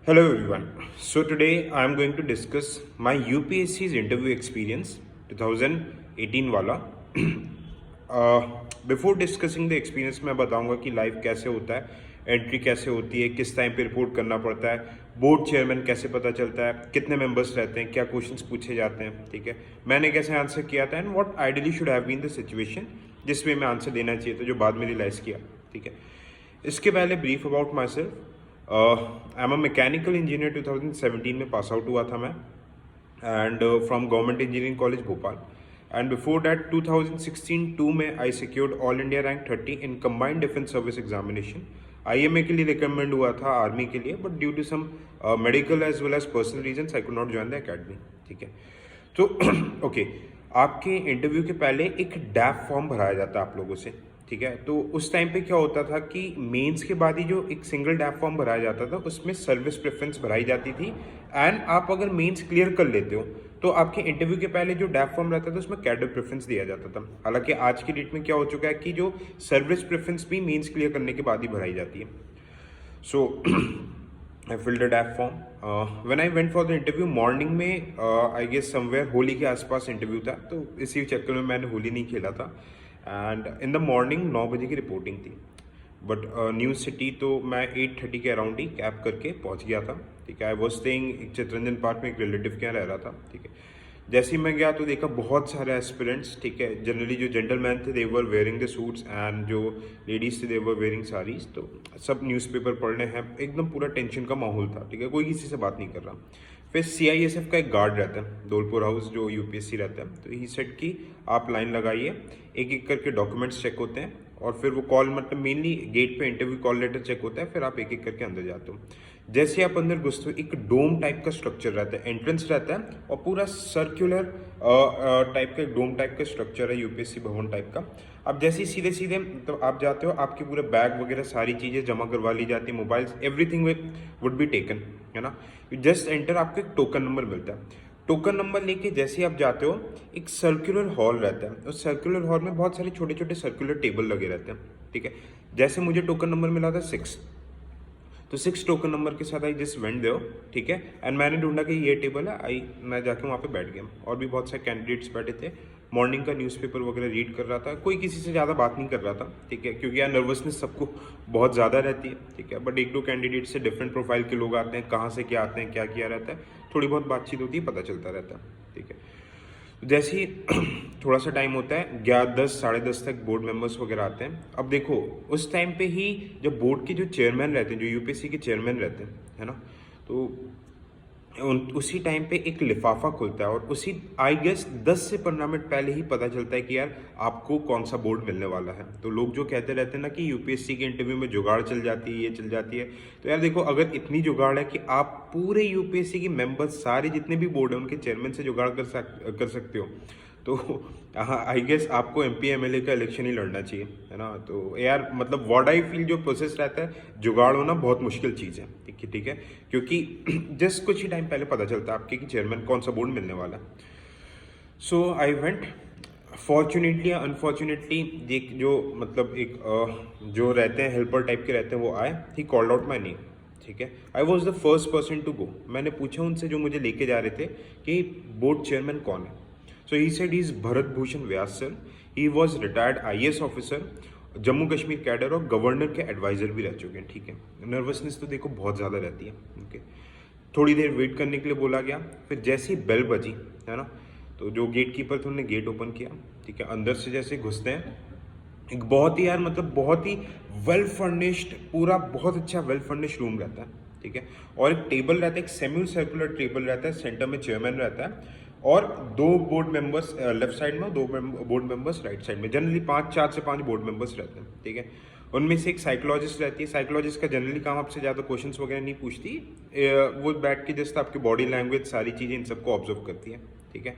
Hello everyone. So today I am going to discuss my UPSC's interview experience 2018 वाला. Before discussing the experience मैं बताऊंगा कि live कैसे होता है, एंट्री कैसे होती है, किस टाइम पे रिपोर्ट करना पड़ता है, बोर्ड चेयरमैन कैसे पता चलता है, कितने मेंबर्स रहते हैं, क्या क्वेश्चंस पूछे जाते हैं, ठीक है, मैंने कैसे आंसर किया था and what ideally should have been the situation जिसमें मैं आंसर देना चाहिए था जो बाद में रियलाइज़ किया, ठीक है. इसके पहले brief about myself. I am a mechanical engineer 2017 में पास आउट हुआ था मैं and from government engineering college Bhopal. And before that 2016 में I secured all India rank 30 in combined defence service examination. IMA के लिए रिकमेंड हुआ था, army के लिए, but due to some medical as well as personal reason I could not join the academy, ठीक है. तो ओके आपके इंटरव्यू के पहले एक डैप फॉर्म भराया जाता है आप लोगों से, ठीक है. तो उस टाइम पे क्या होता था कि मेंस के बाद ही जो एक सिंगल डैप फॉर्म भराया जाता था उसमें सर्विस प्रेफरेंस भराई जाती थी एंड आप अगर मेंस क्लियर कर लेते हो तो आपके इंटरव्यू के पहले जो डैप फॉर्म रहता था उसमें कैडर प्रेफरेंस दिया जाता था. हालांकि आज की डेट में क्या हो चुका है कि जो सर्विस प्रेफरेंस भी मेंस क्लियर करने के बाद ही भराई जाती है. सो I filled a DAP form. When I went for the interview morning में आई गेस समवेयर होली के आसपास इंटरव्यू था, तो इसी चक्कर में मैंने होली नहीं खेला था. एंड इन द मॉर्निंग 9 बजे की रिपोर्टिंग थी, बट न्यू सिटी तो मैं 8:30 के अराउंड ही कैब करके पहुंच गया था, ठीक है. I was staying Chittaranjan Park में एक रिलेटिव के यहाँ रह रहा था, ठीक है. जैसे ही मैं गया तो देखा बहुत सारे एस्पिरेंट्स, ठीक है. जनरली जो जेंटलमैन थे they were wearing the suits and जो लेडीज थे दे वर वेयरिंग साड़ीज. तो सब न्यूज़पेपर पढ़ रहे हैं, एकदम पूरा टेंशन का माहौल था, ठीक है. कोई किसी से बात नहीं कर रहा. फिर CISF का एक गार्ड रहता है धौलपुर हाउस जो UPSC रहता है, तो ही सेट कि आप लाइन लगाइए, एक एक करके डॉक्यूमेंट्स चेक होते हैं और फिर वो कॉल मतलब मेनली गेट पे इंटरव्यू कॉल लेटर चेक होता है, फिर आप एक एक करके अंदर जाते हो. जैसे आप अंदर घुसते हो एक डोम टाइप का स्ट्रक्चर रहता है, एंट्रेंस रहता है और पूरा सर्कुलर टाइप का डोम टाइप का स्ट्रक्चर है, UPSC भवन टाइप का. अब जैसे ही सीधे सीधे तो आप जाते हो, आपके पूरे बैग वगैरह सारी चीज़ें जमा करवा ली जाती है, mobiles everything would be taken, है ना. यू जस्ट एंटर, आपको एक टोकन नंबर मिलता है. टोकन नंबर लेके जैसे ही आप जाते हो एक सर्कुलर हॉल रहता है, उस सर्कुलर हॉल में बहुत सारे छोटे छोटे सर्कुलर टेबल लगे रहते हैं, ठीक है. जैसे मुझे टोकन नंबर मिला था 6, तो 6 टोकन नंबर के साथ आई जस्ट वेंट देयर, ठीक है. एंड मैंने ढूंढा कि ये टेबल है, मैं जाके वहाँ पे बैठ गया. और भी बहुत सारे कैंडिडेट्स बैठे थे. मॉर्निंग का न्यूज़पेपर वगैरह रीड कर रहा था, कोई किसी से ज़्यादा बात नहीं कर रहा था, ठीक है, क्योंकि यार नर्वसनेस सबको बहुत ज़्यादा रहती है, ठीक है. बट एक दो कैंडिडेट से डिफरेंट प्रोफाइल के लोग आते हैं, कहाँ से क्या आते हैं, क्या किया रहता है, थोड़ी बहुत बातचीत होती है, पता चलता रहता है, ठीक है. जैसे ही थोड़ा सा टाइम होता है 11, 10, 10:30 तक बोर्ड मेंबर्स वगैरह आते हैं. अब देखो उस टाइम पे ही जब बोर्ड के जो चेयरमैन रहते हैं, जो UPSC के चेयरमैन रहते हैं, है ना, तो उसी टाइम पे एक लिफाफा खुलता है और उसी आई गेस 10 से 15 मिनट पहले ही पता चलता है कि यार आपको कौन सा बोर्ड मिलने वाला है. तो लोग जो कहते रहते हैं ना कि UPSC के इंटरव्यू में जुगाड़ चल जाती है, ये चल जाती है, तो यार देखो अगर इतनी जुगाड़ है कि आप पूरे UPSC के मेंबर्स सारे जितने भी बोर्ड हैं उनके चेयरमैन से जुगाड़ कर सकते हो, तो आई गेस आपको MP MLA का इलेक्शन ही लड़ना चाहिए, है ना. तो यार मतलब व्हाट आई फील जो प्रोसेस रहता है, जुगाड़ होना बहुत मुश्किल चीज़ है, ठीक है, क्योंकि जस्ट कुछ ही टाइम पहले पता चलता है आपके कि चेयरमैन कौन सा बोर्ड मिलने वाला है. सो आई वेंट. फॉर्चुनेटली या अनफॉर्चुनेटली एक जो मतलब एक जो रहते हैं हेल्पर टाइप के रहते हैं वो आए, he called out my name, ठीक है. I was the first person to go. मैंने पूछा उनसे जो मुझे लेके जा रहे थे कि बोर्ड चेयरमैन कौन है. So he said he is Bharat Bhushan Vyas sir. He was retired IAS officer, Jammu Kashmir cadre और गवर्नर के एडवाइजर भी रह चुके हैं, ठीक है. नर्वसनेस तो देखो बहुत ज़्यादा रहती है, ओके. थोड़ी देर वेट करने के लिए बोला गया. फिर जैसे ही बेल बजी, है ना, तो जो गेट कीपर थे उन्होंने गेट ओपन किया, ठीक है. अंदर से जैसे घुसते हैं एक बहुत ही यार मतलब बहुत ही वेल फर्निश्ड, पूरा बहुत अच्छा वेल फर्निश्ड रूम रहता है, ठीक है. और एक टेबल रहता है, एक सेमी सर्कुलर टेबल रहता है, सेंटर में चेयरमैन रहता है और 2 बोर्ड मेंबर्स लेफ्ट साइड में, 2 बोर्ड मेंबर्स राइट साइड में. जनरली 4 से 5 बोर्ड मेंबर्स रहते हैं, ठीक है. उनमें से एक साइकोलॉजिस्ट रहती है. साइकोलॉजिस्ट का जनरली काम आपसे ज़्यादा क्वेश्चंस वगैरह नहीं पूछती, वो बैठ के जस्ट आपकी बॉडी लैंग्वेज सारी चीज़ें इन सबको ऑब्जर्व करती है, ठीक है.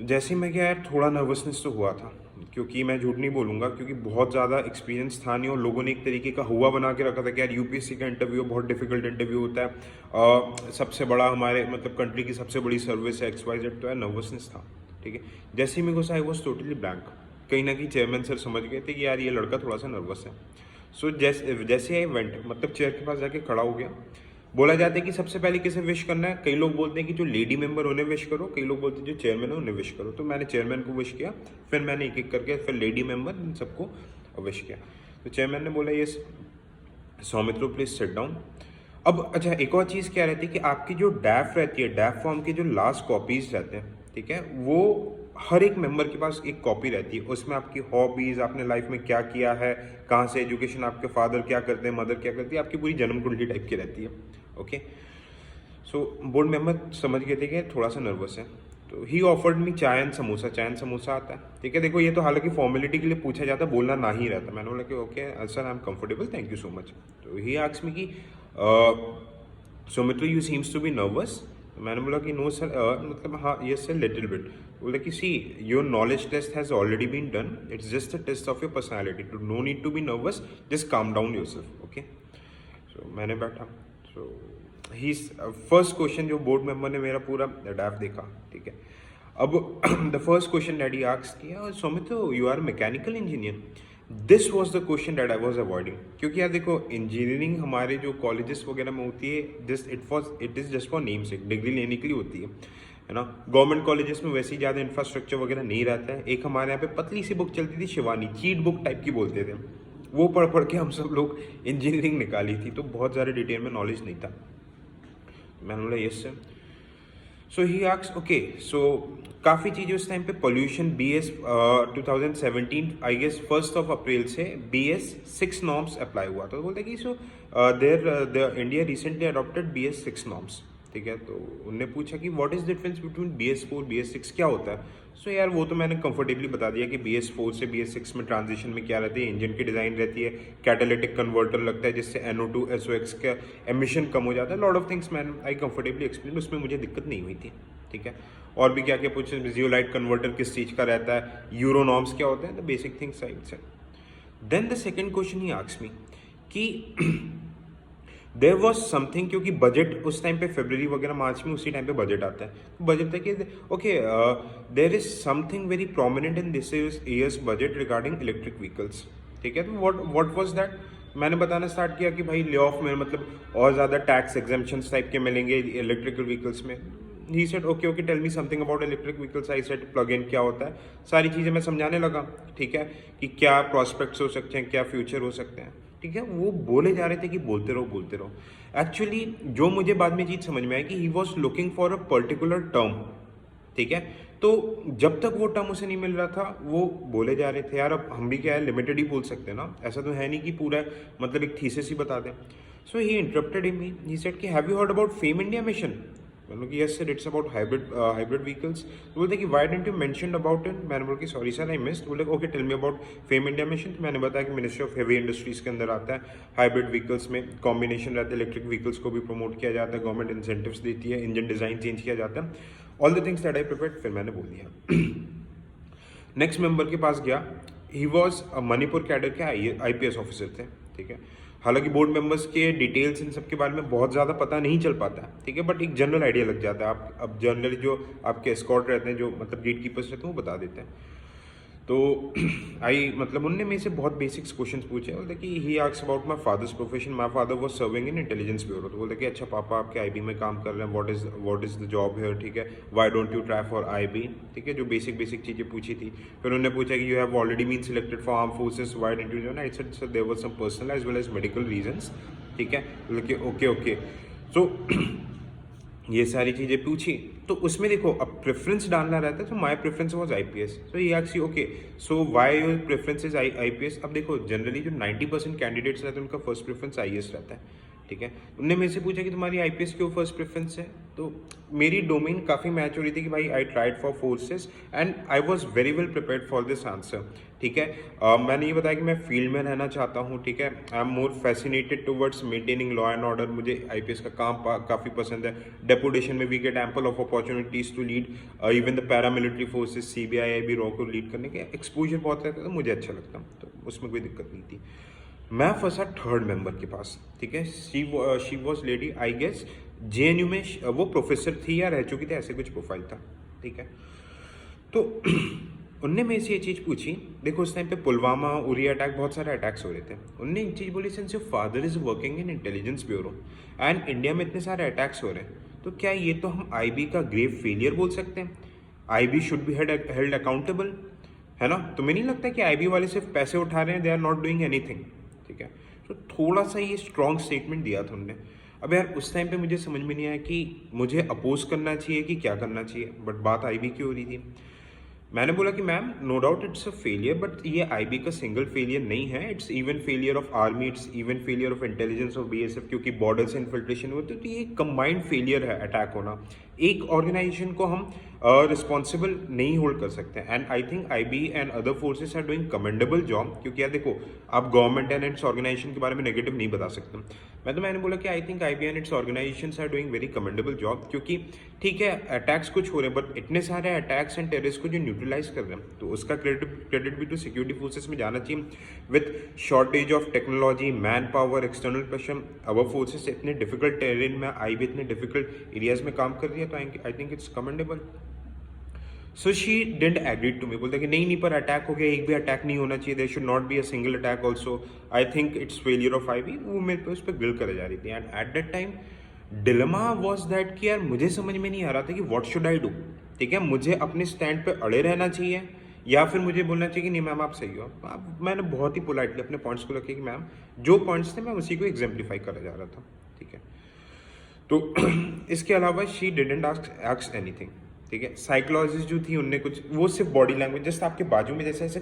जैसे मैं क्या यार थोड़ा नर्वसनेस तो हुआ था, क्योंकि मैं झूठ नहीं बोलूँगा, क्योंकि बहुत ज़्यादा एक्सपीरियंस था नहीं और लोगों ने एक तरीके का हुआ बना के रखा था कि यार UPSC का इंटरव्यू बहुत डिफिकल्ट इंटरव्यू होता है, सबसे बड़ा हमारे मतलब कंट्री की सबसे बड़ी सर्विस है XYZ, तो यार नर्वसनेस था, ठीक है. जैसे ही मैं घुसा आई वॉज टोटली ब्लैंक. कहीं ना कहीं चेयरमैन सर समझ गए थे कि यार ये लड़का थोड़ा सा नर्वस है. सो जैसे आई वेंट मतलब चेयर के पास जाके खड़ा हो गया. बोला जाता है कि सबसे पहले किसे विश करना है, कई लोग बोलते हैं कि जो लेडी मेंबर उन्हें विश करो, कई लोग बोलते हैं जो चेयरमैन है उन्हें विश करो। तो मैंने चेयरमैन को विश किया, फिर मैंने एक एक करके फिर लेडी मेंबर इन सबको विश किया। तो चेयरमैन ने बोला yes Soumitro please sit down. अब अच्छा एक और चीज़ क्या रहती है कि आपकी जो डैफ रहती है, डैफ फॉर्म के जो लास्ट कॉपीज रहते हैं, ठीक है, वो हर एक मेंबर के पास एक कॉपी रहती है। उसमें आपकी हॉबीज़, आपने लाइफ में क्या किया है, कहाँ से एजुकेशन, आपके फादर क्या करते हैं, मदर क्या करती है, आपकी पूरी जन्म कुंडली टाइप की रहती है। ओके, सो बोर्ड मेंबर समझ गए थे कि थोड़ा सा नर्वस है, तो ही ऑफर्ड मी चाय एंड समोसा। चाय एंड समोसा आता है, ठीक है। देखो ये तो हालांकि फॉर्मेलिटी के लिए पूछा जाता है, बोलना ना ही रहता। मैंने बोला कि okay sir I am comfortable, thank you so much. तो ही आस्क्ड मी कि Saumitra you seems to be nervous. मैंने बोला कि नो सर, मतलब हाँ यस सर लिटिल बिट। बोला कि see your knowledge test has already been done, it's just a test of your personality, to no need to be nervous, just calm down yourself. Okay, so मैंने बैठा। So he first question जो board member ने मेरा पूरा DAF देखा, ठीक है। अब the first question that he asked किया, Soumitra you are mechanical engineer. This was the question that I was avoiding, क्योंकि यार देखो इंजीनियरिंग हमारे जो कॉलेजेस वगैरह में होती है, it is just for name से, डिग्री लेने के लिए होती है ना। गवर्नमेंट कॉलेजेस में वैसे ही ज़्यादा इंफ्रास्ट्रक्चर वगैरह नहीं रहता है। एक हमारे यहाँ पे पतली सी बुक चलती थी शिवानी, चीट बुक टाइप की बोलते थे, वो पढ़ पढ़ के हम सब लोग इंजीनियरिंग निकाली थी, तो बहुत ज़्यादा डिटेल में नॉलेज नहीं था। मैंने बोला yes sir. So he asked okay, so काफ़ी चीज़ें उस टाइम पे पोल्यूशन BS 2017 आई गेस 1 अप्रैल से BS 6 नॉर्म्स अप्लाई हुआ था। तो बोलते कि so the India recently adopted BS 6 norms, ठीक है। तो उनने पूछा कि what is difference between BS 4 BS 6 क्या होता है। सो यार वो तो मैंने कंफर्टेबली बता दिया कि BS 4 से BS 6 में ट्रांजिशन में क्या रहती है, इंजन की डिज़ाइन रहती है, कैटालिटिक कन्वर्टर लगता है जिससे NO2 SOx का एमिशन कम हो जाता है, lot of things man I comfortably explain, उसमें मुझे दिक्कत नहीं हुई थी, ठीक है। और भी क्या क्या पूछे, जियोलाइट कन्वर्टर किस चीज़ का रहता है, यूरो नॉर्म्स क्या होते हैं, द बेसिक थिंग्स साइड से। Then the second question he asked me कि देर वॉज समथिंग, क्योंकि बजट उस टाइम पे फरवरी वगैरह मार्च में उसी टाइम पे बजट आता है, तो बजट था कि okay there is something very prominent in this years budget regarding electric vehicles, ठीक है। तो व्हाट वाज दैट, मैंने बताना स्टार्ट किया कि भाई ले ऑफ में मतलब और ज़्यादा टैक्स एग्जेम्पशंस टाइप के मिलेंगे इलेक्ट्रिकल व्हीकल्स में। He said okay tell me something about electric vehicles. I said plug in क्या होता है, सारी चीज़ें मैं समझाने लगा, ठीक है, कि क्या प्रॉस्पेक्ट्स हो सकते हैं, क्या फ्यूचर हो सकते हैं, ठीक है। वो बोले जा रहे थे कि बोलते रहो। एक्चुअली जो मुझे बाद में चीज़ समझ में आई कि he was looking for a particular term, ठीक है। तो जब तक वो टर्म उसे नहीं मिल रहा था वो बोले जा रहे थे। यार अब हम भी क्या है लिमिटेड ही बोल सकते हैं ना, ऐसा तो है नहीं कि पूरा मतलब एक थीसिस ही बता दें। So he interrupted him, he said कि have you heard about FAME India mission. मैंने बोला कि yes sir it's about hybrid vehicles. तो बोलते कि why didn't you mention about it. मैंने बोला कि सॉरी सर आई मिस्ड। बोले okay tell me about FAME India mission. तो मैंने बताया कि मिनिस्ट्री ऑफ हेवी इंडस्ट्रीज के अंदर आता है, हाइब्रिड व्हीकल्स में कॉम्बिनेशन रहता है, इलेक्ट्रिक व्हीकल्स को भी प्रमोट किया जाता है, गवर्नमेंट इंसेंटिव्स देती है, इंजन डिज़ाइन चेंज किया जाता है, all the things that I prepared. फिर मैंने बोल दिया। नेक्स्ट मेंबर के पास गया, ही वॉज मणिपुर कैडर के IPS ऑफिसर थे, ठीक है। हालांकि बोर्ड मेंबर्स के डिटेल्स इन सब के बारे में बहुत ज़्यादा पता नहीं चल पाता है, ठीक है, बट एक जनरल आइडिया लग जाता है। आप अब जनरली जो आपके एस्कॉर्ट रहते हैं, जो मतलब गेट कीपर्स रहते हैं, वो बता देते हैं। तो मतलब उनने मेरे से बहुत बेसिक्स क्वेश्चंस पूछे। बोलते कि he asked about my father's profession, my father was serving in intelligence bureau. तो बोलते कि अच्छा पापा आपके IB में काम कर रहे हैं, what is the job here, ठीक है, why don't you try for IB, ठीक है, जो बेसिक चीज़ें पूछी थी। फिर उन्होंने पूछा कि you have already been selected for arm forces, why didn't you join. I said sir there was some personal as well as medical reasons, ठीक है। बोले कि ओके सो ये सारी चीज़ें पूछी। तो उसमें देखो अब प्रेफरेंस डालना रहता है, तो my preference was IPS। So he asked you okay so why your preference is IPS। अब देखो जनरली जो 90% कैंडिडेट्स रहते हैं उनका फर्स्ट प्रेफरेंस IAS रहता है, ठीक है। उनने मेरे से पूछा कि तुम्हारी IPS क्यों फर्स्ट प्रेफरेंस है। तो मेरी डोमेन काफ़ी मैच हो रही थी कि भाई I tried for forces and I was very well prepared for this answer, ठीक है। मैंने ये बताया कि मैं फील्ड में रहना चाहता हूँ, ठीक है। I am more fascinated towards maintaining law and order. मुझे IPS का काम काफ़ी पसंद है। डेपुटेशन में we get ample of opportunities to lead even the paramilitary forces, CBI IB रॉ को लीड करने के एक्सपोजर बहुत रहता है, तो मुझे अच्छा लगता, तो उसमें कोई दिक्कत नहीं थी। मैं फंसा थर्ड मेंबर के पास, ठीक है। She was lady, I guess JNU में वो प्रोफेसर थी या रह चुकी थी, ऐसे कुछ प्रोफाइल था, ठीक है। तो उनने मेरे से ये चीज़ पूछी, देखो उस टाइम पे पुलवामा उरी अटैक बहुत सारे अटैक्स हो रहे थे। उनने एक चीज़ बोली, since your father is working in intelligence bureau and India में इतने सारे अटैक्स हो रहे हैं, तो क्या ये तो हम आईबी का ग्रेव फेलियर बोल सकते हैं? IB should be held accountable, है ना? तुम्हें नहीं लगता कि आईबी वाले सिर्फ पैसे उठा रहे हैं, they are not doing anything? ठीक है, तो थोड़ा सा ये स्ट्रॉन्ग स्टेटमेंट दिया था उन्होंने। अब यार उस टाइम पे मुझे समझ में नहीं आया कि मुझे अपोज करना चाहिए कि क्या करना चाहिए, बट बात आईबी की हो रही थी। मैंने बोला कि ma'am no doubt it's a failure, but ये आईबी का सिंगल फेलियर नहीं है, it's even failure of army, it's even failure of intelligence of BSF, क्योंकि बॉर्डर से इन्फिल्ट्रेशन होती है, तो ये कंबाइंड फेलियर है अटैक होना। एक ऑर्गेनाइजेशन को हम रिस्पॉन्सिबल नहीं होल्ड कर सकते। And I think IB and other forces are doing commendable job, क्योंकि यार देखो, आप गवर्नमेंट एंड इट्स ऑर्गेनाइजेशन के बारे में नेगेटिव नहीं बता सकते। मैंने बोला कि I think IB and it's organisations are doing very commendable job, क्योंकि ठीक है अटैक्स कुछ हो रहे हैं, बट इतने सारे अटैक्स एंड टेररिस्ट को जो न्यूट्रलाइज कर रहे हैं, तो उसका क्रेडिट भी तो सिक्योरिटी फोर्सेस में जाना चाहिए। With shortage of technology, man power, external pressure, our forces इतने डिफिकल्ट टेरेन में, आईबी इतने डिफिकल्ट एरियाज में काम कर रही है, तो I think it's commendable. So she didn't agree to me, बोलते कि नहीं पर अटैक हो गया, एक भी अटैक नहीं होना चाहिए, there should not be a single attack also, I think it's failure of IB. वो मेरे पे उस पर गिल करे जा रही थी। And at that time dilemma was that कि यार मुझे समझ में नहीं आ रहा था कि व्हाट शुड आई डू। ठीक है, मुझे अपने स्टैंड पे अड़े रहना चाहिए या फिर मुझे बोलना चाहिए कि नहीं मैम आप सही हो। मैंने बहुत ही पोलाइटली अपने पॉइंट्स को रखे कि मैम जो पॉइंट्स थे मैं उसी को एग्जाम्प्लीफाई करा जा रहा था। ठीक है, तो इसके अलावा शी डिडंट आस्क एनीथिंग। ठीक है, साइकोलॉजिस्ट जो थी उनने कुछ, वो सिर्फ बॉडी लैंग्वेज, जस्ट आपके बाजू में जैसे ऐसे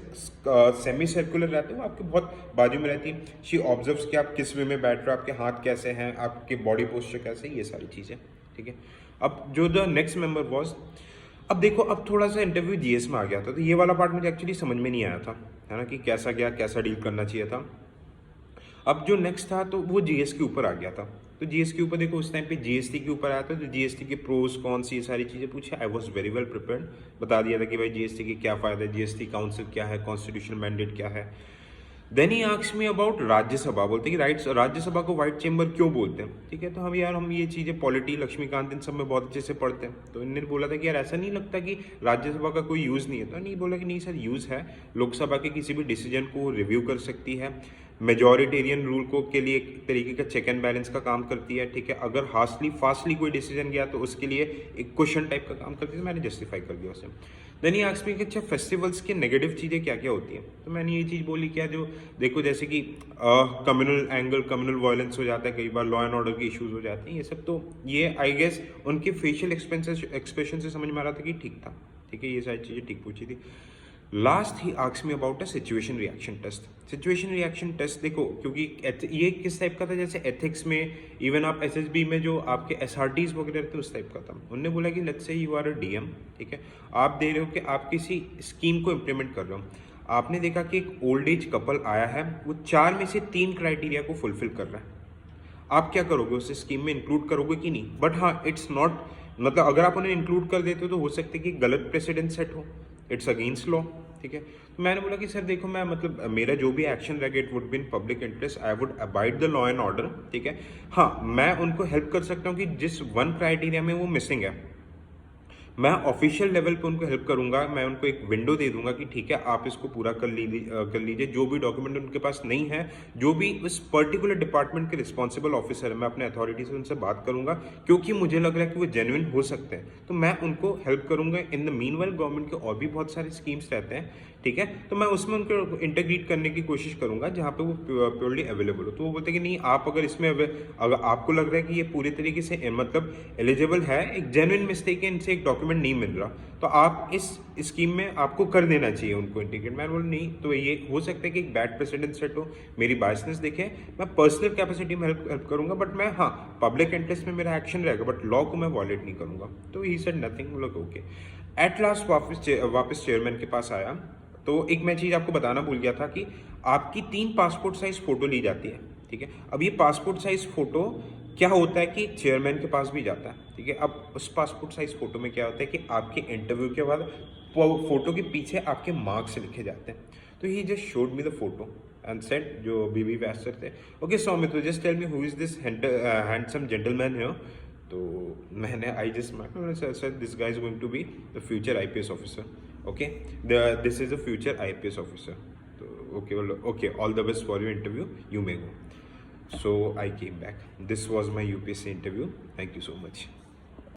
सेमी सर्कुलर रहते हैं, वो आपके बहुत बाजू में रहती है। शी ऑब्जर्व्स कि आप किस वे में बैठ रहे हो, आपके हाथ कैसे हैं, आपके बॉडी पोस्चर कैसे है, ये सारी चीज़ें। ठीक है, अब जो द नेक्स्ट मेंबर वॉज, अब देखो अब थोड़ा सा इंटरव्यू जीएस में आ गया था, तो ये वाला पार्ट मुझे एक्चुअली समझ में नहीं आया था, है ना, कि कैसा गया, कैसा डील करना चाहिए था। अब जो नेक्स्ट था तो वो जीएस के ऊपर आ गया था। तो जीएस के ऊपर देखो उस टाइम पे जीएसटी के ऊपर आया था, तो जीएसटी के प्रोज कॉन्स ये सारी चीज़ें पूछे। I was very well prepared, बता दिया था कि भाई जीएसटी के क्या फ़ायदा है, जीएसटी काउंसिल क्या है, कॉन्स्टिट्यूशनल मैंडेट क्या है। Then he asks me about Rajya Sabha, बोलते कि राइट राज्यसभा को व्हाइट चेंबर क्यों बोलते हैं। ठीक है, तो हम यार हम ये चीज़ें पॉलिटी लक्ष्मीकांत इन सब में बहुत अच्छे से पढ़ते हैं, तो इन्होंने बोला था कि यार ऐसा नहीं लगता कि राज्यसभा का कोई यूज़ नहीं है। तो नहीं, बोला कि नहीं सर यूज़ है, लोकसभा के किसी भी डिसीजन को रिव्यू कर सकती है, मेजॉरिटेरियन रूल को के लिए एक तरीके का चेक एंड बैलेंस का काम करती है। ठीक है, अगर फास्टली कोई डिसीजन गया तो उसके लिए एक क्वेश्चन टाइप का काम करती है। मैंने जस्टिफाई कर दिया उसे। देन ये आस्क मी कि अच्छा फेस्टिवल्स के नेगेटिव चीज़ें क्या क्या होती हैं। तो मैंने ये चीज़ बोली क्या, जो देखो जैसे कि कम्युनल एंगल, कम्युनल वायलेंस हो जाता है, कई बार लॉ एंड ऑर्डर के इश्यूज हो जाते हैं, ये सब। तो ये आई गेस उनके फेशियल एक्सप्रेशन से समझ में आ रहा था कि ठीक था। ठीक है, ये सारी चीज़ें ठीक पूछी थी। Last he asks me about a situation reaction test. Situation reaction test देखो, क्योंकि ये किस टाइप का था, जैसे एथिक्स में, इवन आप एसएसबी में जो आपके एसआरटीज वगैरह रहते उस टाइप का था। उन्होंने बोला कि let's say you are a DM, ठीक है, आप दे रहे हो कि आप किसी स्कीम को इम्प्लीमेंट कर रहे हो। आपने देखा कि एक ओल्ड एज कपल आया है, वो 4 में से 3 क्राइटेरिया को फुलफिल कर रहा है, आप क्या करोगे, उस स्कीम में इंक्लूड करोगे कि नहीं। बट हाँ, इट्स नॉट, मतलब अगर आप उन्हें इंक्लूड कर देते हो तो हो सकता है कि गलत प्रेसिडेंट सेट हो, इट्स अगेंस्ट लॉ। ठीक है, तो मैंने बोला कि सर देखो, मैं मतलब मेरा जो भी एक्शन रहेगा it would be in public interest, I would abide the law and order. ठीक है, हाँ मैं उनको हेल्प कर सकता हूँ कि जिस 1 क्राइटेरिया में वो मिसिंग है, मैं ऑफिशियल लेवल पे उनको हेल्प करूंगा, मैं उनको एक विंडो दे दूंगा कि ठीक है आप इसको पूरा कर लीजिए। जो भी डॉक्यूमेंट उनके पास नहीं है, जो भी उस पर्टिकुलर डिपार्टमेंट के रिस्पॉन्सिबल ऑफिसर है, मैं अपने अथॉरिटी से उनसे बात करूंगा, क्योंकि मुझे लग रहा है कि वो जेन्युइन हो सकते हैं, तो मैं उनको हेल्प करूंगा। इन द मीनवाइल गवर्नमेंट के और भी बहुत सारे स्कीम्स रहते हैं, ठीक है, तो मैं उसमें उनको इंटीग्रेट करने की कोशिश करूंगा जहाँ पे वो प्योरली अवेलेबल हो। तो वो बोलते हैं कि नहीं, आप अगर इसमें अगर आपको लग रहा है कि ये पूरी तरीके से मतलब एलिजिबल है, एक जेन्युइन मिस्टेक है, इनसे एक डॉक्यूमेंट नहीं मिल रहा, तो आप इस स्कीम में आपको कर देना चाहिए उनको इंटीग्रेट। मैं बोला नहीं, तो ये हो सकता है कि एक बैड प्रेसिडेंट सेट हो, मेरी बायसनेस देखें, मैं पर्सनल कैपेसिटी में हेल्प करूंगा, बट मैं हाँ पब्लिक इंटरेस्ट में मेरा एक्शन रहेगा, बट लॉ को मैं वॉयलेट नहीं करूंगा। तो ही सेड नथिंग, लोग ओके। एट लास्ट वापस चेयरमैन के पास आया, तो एक मैं चीज़ आपको बताना भूल गया था कि आपकी 3 पासपोर्ट साइज फोटो ली जाती है। ठीक है, अब ये पासपोर्ट साइज फोटो क्या होता है कि चेयरमैन के पास भी जाता है। ठीक है, अब उस पासपोर्ट साइज फोटो में क्या होता है कि आपके इंटरव्यू के बाद फोटो के पीछे आपके मार्क्स लिखे जाते हैं। तो he just showed me the photo and said, जो बीबी वैस्टर थे, ओके सौमित तो just tell me who is this handsome gentleman here. तो मैंने I just sir this guy is going to be the future IPS officer. Okay, this is a future IPS officer. So, okay, well, okay, all the best for your interview. You may go. So I came back. This was my UPSC interview. Thank you so much.